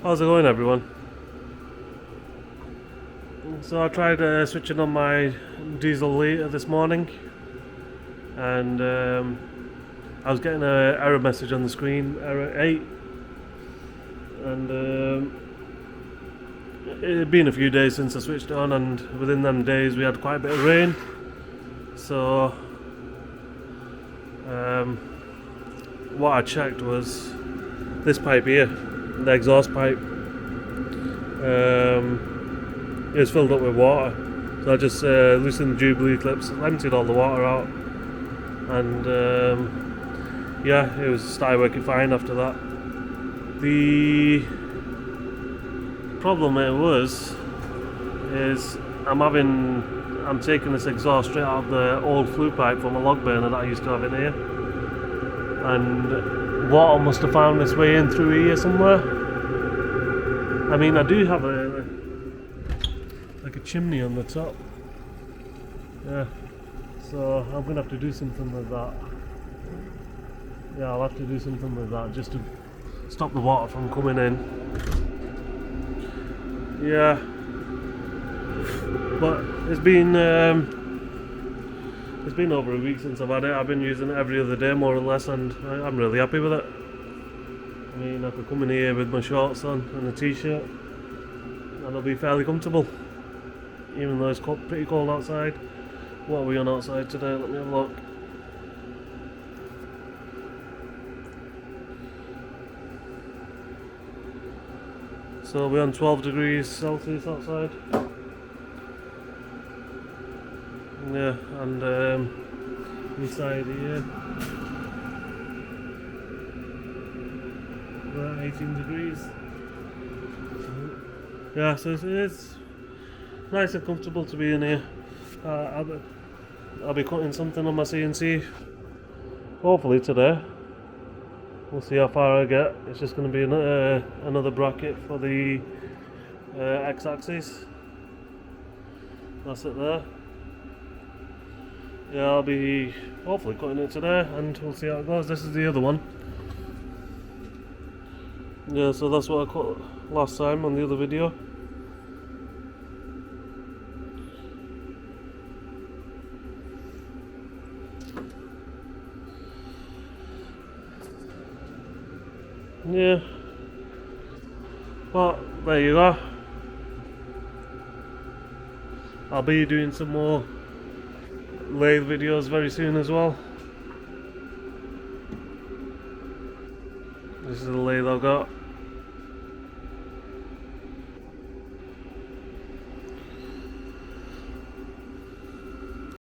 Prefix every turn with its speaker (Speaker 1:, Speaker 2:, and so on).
Speaker 1: How's it going, everyone? So I tried switching on my diesel later this morning, and I was getting an error message on the screen, error 8, and it had been a few days since I switched it on, and within them days we had quite a bit of rain, so what I checked was this pipe here, the exhaust pipe. It was filled up with water, so I just loosened the Jubilee clips, emptied all the water out, and yeah, it was started working fine after that. The problem is I'm taking this exhaust straight out of the old flue pipe from a log burner that I used to have in here, and water must have found its way in through here somewhere. I mean, I do have a chimney on the top. Yeah, so I'm gonna have to do something with that. Yeah, I'll have to do something with that just to stop the water from coming in. Yeah, but it's been over a week since I've had it. I've been using it every other day more or less, and I'm really happy with it. I mean, I could come in here with my shorts on and a t-shirt and I'll be fairly comfortable, even though it's pretty cold outside. What are we on outside today? Let me have a look. So we're on 12 degrees Celsius outside. Yeah, and inside here we're at 18 degrees. Yeah, so it's nice and comfortable to be in here. I'll be cutting something on my CNC hopefully today. We'll see how far I get. It's just going to be another bracket for the X-axis. That's it there. Yeah, I'll be hopefully cutting it today, and we'll see how it goes. This is the other one. Yeah, so that's what I cut last time on the other video. Yeah, but there you go. I'll be doing some more lathe videos very soon as well. This is the lathe I've got.